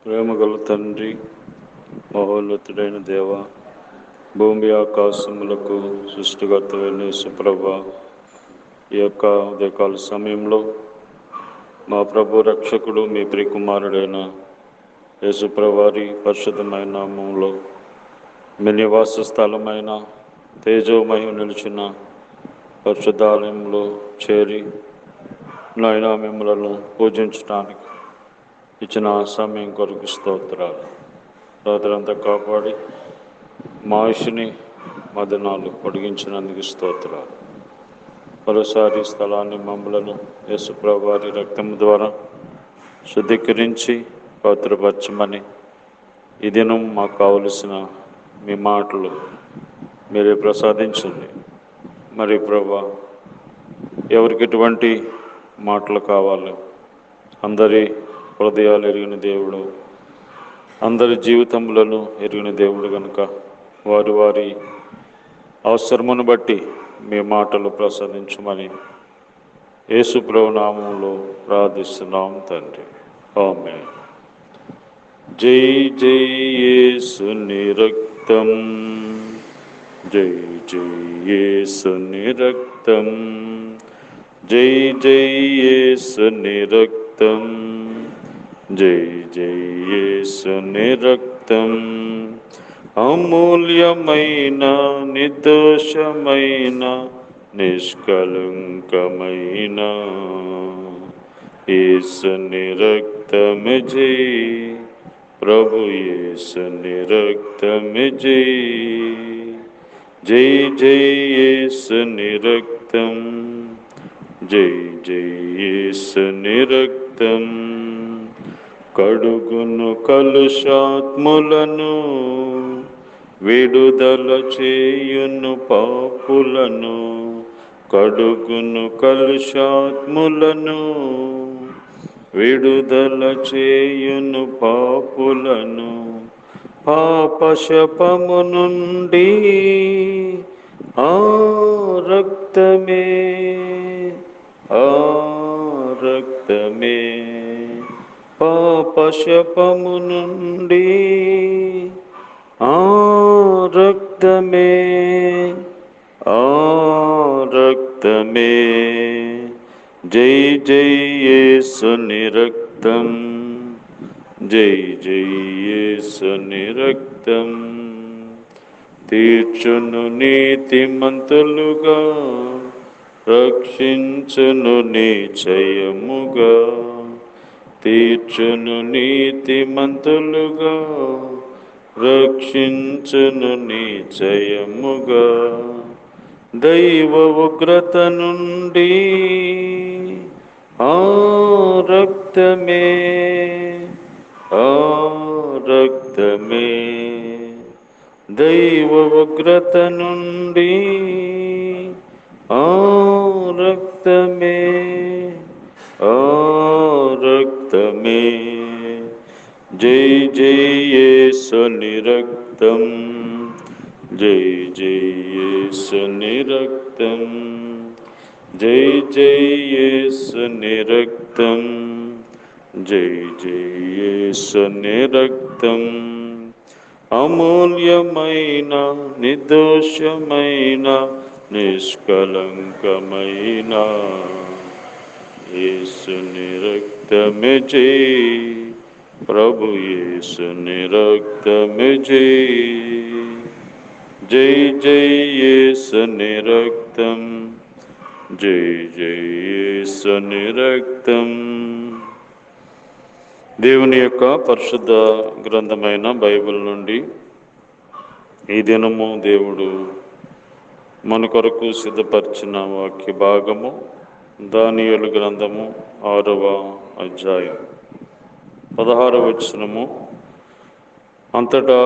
ప్రేమగల తండ్రి, మహోన్నతుడైన దేవ, భూమి ఆకాశములకు సృష్టికర్తమైన యేసుప్రభువా, ఈ యొక్క ఉదయకాల సమయంలో మా ప్రభు రక్షకుడు మీ ప్రియకుమారుడైన యేసుప్రభు వారి పరిశుద్ధమైన నామములో మీ నివాస స్థలమైన తేజోమయం నిలిచిన పరిశుద్ధాలయంలో చేరి నాయన మిమ్మలను పూజించడానికి ఇచ్చిన సమయం కొరకు స్తోత్రాలు. రాత్రంతా కాపాడి మా ఆయుష్ని మా దినాలు పొడిగించినందుకు స్తోత్రాలు. మరోసారి స్థలాన్ని మమ్మలను యేసుప్రభు వారి రక్తము ద్వారా శుద్ధీకరించి పవిత్రపరచమని, ఈ దినం మాకు కావలసిన మీ మాటలు మీరే ప్రసాదించండి. మరి ప్రభా, ఎవరికి ఎటువంటి మాటలు కావాలి, అందరి హృదయాలు ఎరిగిన దేవుడు, అందరి జీవితములను ఎరిగిన దేవుడు కనుక వారి వారి అవసరమును బట్టి మీ మాటలు ప్రసాదించమని యేసు ప్రభు నామములో ప్రార్థిస్తున్నాం తండ్రి. ఆమేన్. జై జై యేసుని రక్తం, జై జై యేసుని రక్తం, జై జై యేసుని రక్తం, జై జై యేసుని రక్తం, అమూల్యమైన నిర్దోషమైన నిష్కలంకమైన యేసుని రక్తము జై, ప్రభు యేసుని రక్తము జై, జై జై యేసుని రక్తం, జై జై యేసుని రక్తం, కడుగును కలుషాత్ములను, విడుదల చేయును పాపులను, కడుగును కలుషాత్ములను, విడుదల చేయును పాపులను, పాపశపము నుండి ఆ రక్తమే, ఆ రక్తమే, పాపశపము నుండి ఆ రక్తమే, ఆ రక్తమే, జై జై యేసుని రక్తం, జై జై యేసుని రక్తం, తీర్చును నీతిమంతులుగా, రక్షించును నిశ్చయముగా, తీర్చును నీతిమంతులుగా, రక్షించును నిశ్చయముగా, దైవ ఉగ్రత నుండి ఆ రక్తమే, ఆ రక్తమే, దైవ ఉగ్రత నుండి ఆ రక్తమే, ఆ రక్తమే, జై జై యేసుని రక్తం, జై జై యేసుని రక్తం, జై జై యేసుని రక్తం, జై జై యేసుని రక్తం, అమూల్యమైన నిర్దోషమైన నిష్కలంకమైన యేసుని రక్తమే జై, ప్రభు యేసుని రక్తమే జై, జై జై యేసుని రక్తం, జై జై యేసుని రక్తం. దేవుని యొక్క పరిశుద్ధ గ్రంథమైన బైబిల్ నుండి ఈ దినము దేవుడు మన కొరకు సిద్ధపరిచిన వాక్య భాగము దానియేలు గ్రంథము 6వ అధ్యాయం 16వ వచనము. అంతటా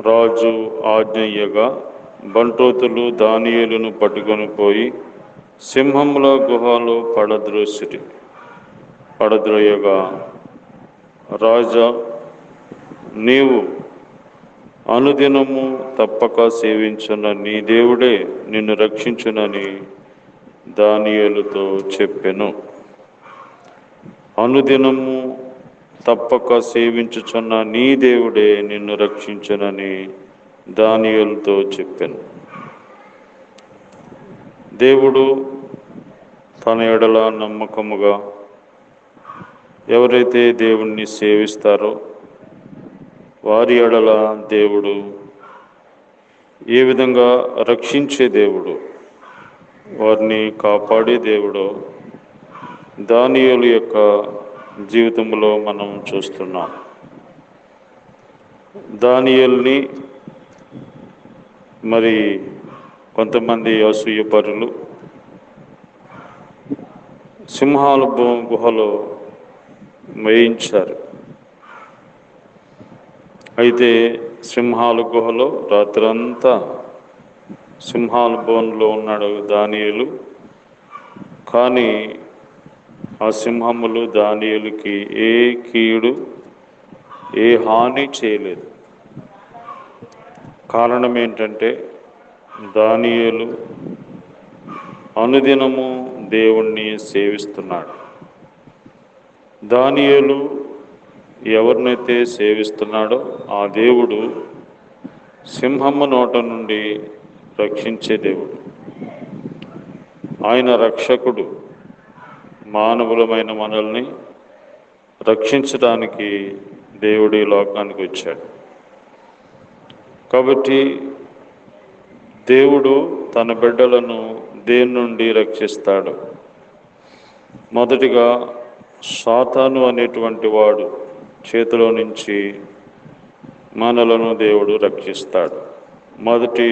రాజు ఆజ్ఞయ్యగా బంటోతులు దానియేలును పట్టుకొని పోయి సింహముల గుహలో పడద్రోయగా, రాజా, నీవు అనుదినము తప్పక సేవించున్న నీ దేవుడే నిన్ను రక్షించునని దానియేలుతో చెప్పెను. అనుదినము తప్పక సేవించుచున్న నీ దేవుడే నిన్ను రక్షించునని దానియేలుతో చెప్పాను. దేవుడు తన ఎడల నమ్మకముగా ఎవరైతే దేవుణ్ణి సేవిస్తారో వారి ఎడల దేవుడు ఏ విధంగా రక్షించే దేవుడు, వారిని కాపాడే దేవుడు దానియేలు యొక్క జీవితంలో మనం చూస్తున్నాం. దానియేలుని మరి కొంతమంది అసూయపరులు సింహాల గుహలో వేయించారు. అయితే సింహాల గుహలో రాత్రంతా సింహాల బోన్లో ఉన్నాడు దానియేలు. కానీ ఆ సింహములు దానియేలుకి ఏ కీడు ఏ హాని చేయలేదు. కారణం ఏంటంటే దానియేలు అనుదినము దేవుణ్ణి సేవిస్తున్నాడు. దానియేలు ఎవరినైతే సేవిస్తున్నాడో ఆ దేవుడు సింహము నోట నుండి రక్షించే దేవుడు. ఆయన రక్షకుడు. మానవులమైన మనల్ని రక్షించడానికి దేవుడు ఈ లోకానికి వచ్చాడు. కాబట్టి దేవుడు తన బిడ్డలను దేని నుండి రక్షిస్తాడు? మొదటిగా సాతాను అనేటువంటి వాడు చేతిలో నుంచి మనలను దేవుడు రక్షిస్తాడు. మొదటి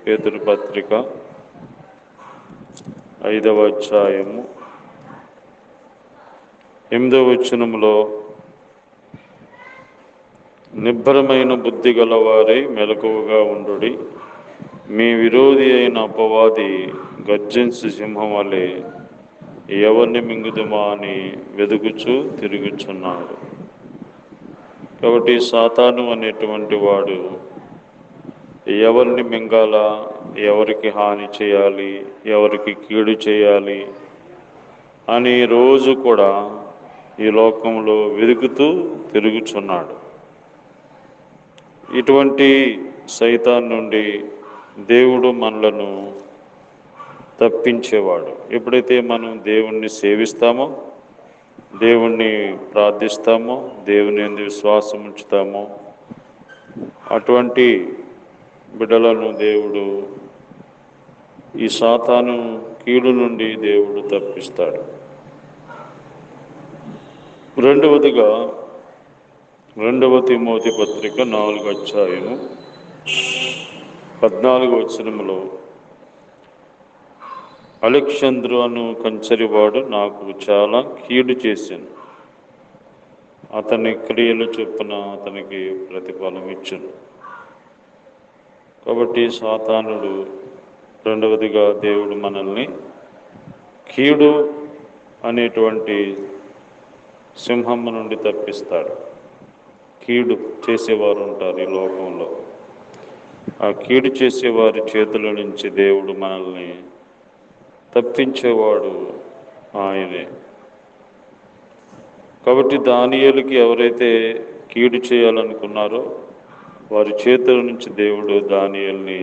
పేతురు పత్రిక 5వ అధ్యాయము 8వ వచనములో, నిబ్బరమైన బుద్ధి గలవారై మెలకువగా ఉండుడి, మీ విరోధి అయిన అపవాది గర్జించు సింహం వలె ఎవరిని మింగుదుమా అని వెదుకుచూ తిరుగుచున్నాడు. కాబట్టి సాతాను అనేటువంటి వాడు ఎవరిని మింగాలా, ఎవరికి హాని చేయాలి, ఎవరికి కీడు చేయాలి అని రోజు కూడా ఈ లోకంలో వెతుకుతూ తిరుగుచున్నాడు. ఇటువంటి సైతాన్ నుండి దేవుడు మనలను తప్పించేవాడు. ఎప్పుడైతే మనం దేవుణ్ణి సేవిస్తామో, దేవుణ్ణి ప్రార్థిస్తామో, దేవుని యందు విశ్వాసం ఉంచుతామో, అటువంటి బిడ్డలను దేవుడు ఈ సాతాను కీడు నుండి దేవుడు తప్పిస్తాడు. రెండవదిగా 2వ తిమోతి పత్రిక 4వ అధ్యాయము 14వ వచనములో, అలెగ్జాంద్రు అను కంచరివాడు నాకు చాలా కీడు చేశాను, అతని క్రియలు చొప్పున అతనికి ప్రతిఫలం ఇచ్చును. కాబట్టి సాతానుడు, రెండవదిగా దేవుడు మనల్ని కీడు అనేటువంటి సింహము నుండి తప్పిస్తాడు. కీడు చేసేవారు ఉంటారు ఈ లోకంలో. ఆ కీడు చేసేవారి చేతుల నుంచి దేవుడు మనల్ని తప్పించేవాడు ఆయనే. కాబట్టి దానియేలుకి ఎవరైతే కీడు చేయాలనుకున్నారో వారి చేతుల నుంచి దేవుడు దానియేలుని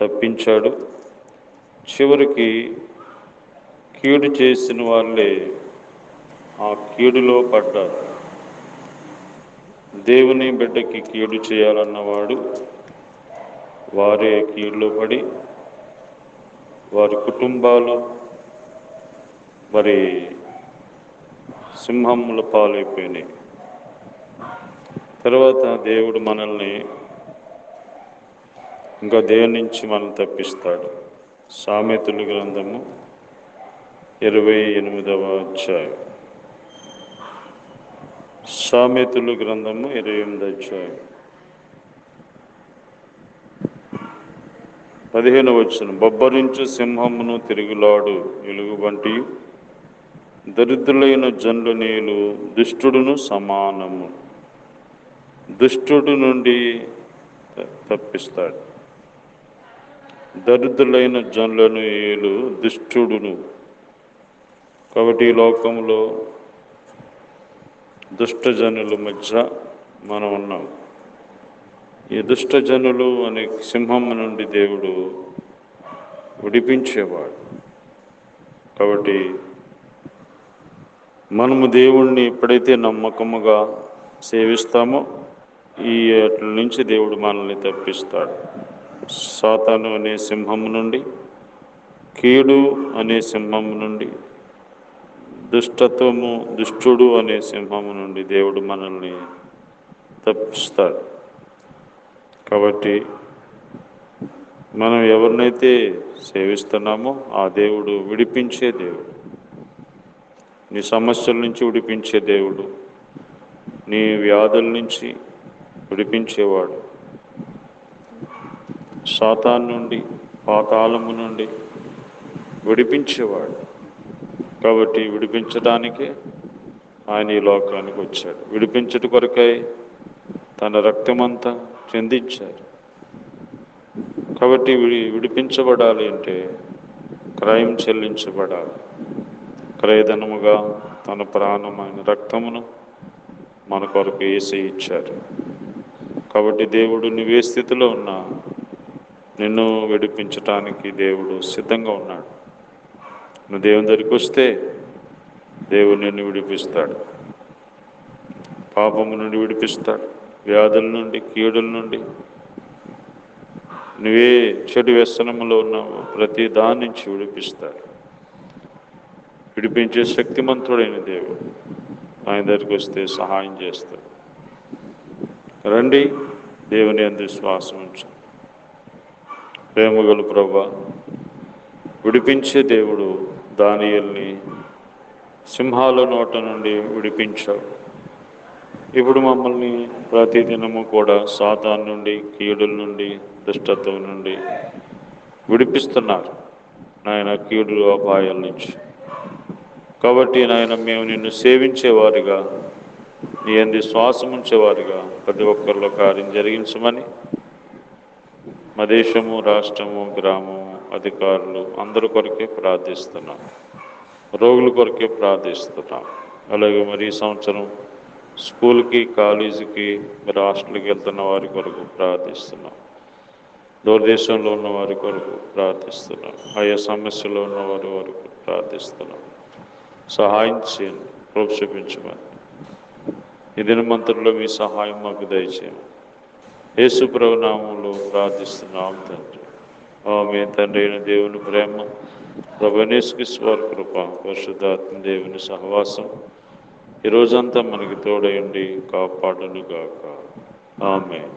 తప్పించాడు. చివరికి కీడు చేసిన వాళ్ళే ఆ కీడులో పడ్డారు. దేవుని బిడ్డకి కీడు చేయాలన్నవాడు వారే కీడులో పడి వారి కుటుంబాలు మరి సింహముల పాలైపోయినాయి. తర్వాత దేవుడు మనల్ని ఇంకా దేవుని నుంచి మనం తప్పిస్తాడు. సామెతల గ్రంథము 28వ అధ్యాయం. సామెతల గ్రంథము 28వ అధ్యాయం 15వ వచనం, బొబ్బరించు సింహమును తిరుగులాడు ఎలుగుబంటియు దరిద్రులైన జనుల నీలు దుష్టుడును సమానము. దుష్టుడు నుండి తప్పిస్తాడు. దరిద్రులైన జనులను ఏలు దుష్టుడును. కాబట్టి ఈ లోకంలో దుష్టజనుల మధ్య మనం ఉన్నాం. ఈ దుష్టజనులు అనే సింహం నుండి దేవుడు విడిపించేవాడు. కాబట్టి మనము దేవుణ్ణి ఎప్పుడైతే నమ్మకముగా సేవిస్తామో ఈ వాటి నుంచి దేవుడు మనల్ని తప్పిస్తాడు. సాతాను అనే సింహం నుండి, కీడు అనే సింహం నుండి, దుష్టుడు అనే సింహము నుండి దేవుడు మనల్ని తప్పిస్తాడు. కాబట్టి మనం ఎవరినైతే సేవిస్తున్నామో ఆ దేవుడు విడిపించే దేవుడు, నీ సమస్యల నుంచి విడిపించే దేవుడు, నీ వ్యాధుల నుంచి విడిపించేవాడు, సాతాను నుండి, పాతాళము నుండి విడిపించేవాడు. కాబట్టి విడిపించడానికే ఆయన ఈ లోకానికి వచ్చాడు. విడిపించట కొరకై తన రక్తమంతా చెందించారు. కాబట్టి విడిపించబడాలి అంటే క్రయం చెల్లించబడాలి. క్రయధనముగా తన ప్రాణమైన రక్తమును మన కొరకు యేసయ్య ఇచ్చారు. కాబట్టి దేవుడు నువ్వే స్థితిలో ఉన్నా నిన్ను విడిపించటానికి దేవుడు సిద్ధంగా ఉన్నాడు. నువ్వు దేవుని దగ్గరికి వస్తే దేవుడు నిన్ను విడిపిస్తాడు. పాపము నుండి విడిపిస్తాడు, వ్యాధుల నుండి, కీడుల నుండి, నువ్వే చెడు వ్యసనములో ఉన్నావు ప్రతి దాని నుంచి విడిపిస్తాడు. విడిపించే శక్తిమంతుడైన దేవుడు ఆయన దగ్గరికి వస్తే సహాయం చేస్తాడు. రండి, దేవుని యందు విశ్వాసం ఉంచు. ప్రేమగల ప్రభువా, విడిపించే దేవుడు దానియేలుని సింహాల నోట నుండి విడిపించావు. ఇప్పుడు మమ్మల్ని ప్రతిదినము కూడా సాతాను నుండి, కీడుల నుండి, దుష్టత్వం నుండి విడిపిస్తున్నారు నాయన, కీడు అపాయాల నుంచి. కాబట్టి నాయన మేము నిన్ను సేవించేవారుగా, నీ యందు శ్వాసం ఉంచేవారుగా ప్రతి ఒక్కరిలో కార్యం జరిగించమని మా దేశము, రాష్ట్రము, గ్రామము, అధికారులు అందరి కొరకే ప్రార్థిస్తున్నాం. రోగుల కొరకే ప్రార్థిస్తున్నాం. అలాగే మరి ఈ సంవత్సరం స్కూల్కి, కాలేజీకి, మరి హాస్టల్కి వెళ్తున్న వారి కొరకు ప్రార్థిస్తున్నాం. దూరదేశంలో ఉన్న వారి కొరకు ప్రార్థిస్తున్నాం. ఆయా సమస్యలో ఉన్న వారి వరకు ప్రార్థిస్తున్నాం. సహాయం చేయండి, ప్రోక్షించమని. ఈ దినమంతట్లో మీ సహాయం మాకు దయచేయండి. యేసు ప్రభు నామములో ప్రార్థిస్తున్నాం తండ్రి. ఆమేన్. తండ్రి అయిన దేవుని ప్రేమ, ప్రభువైన యేసుక్రీస్తు వారి కృప, పరిశుద్ధాత్మ దేవుని సహవాసం ఈ రోజంతా మనకి తోడైండి కాపాడును గాక. ఆమేన్.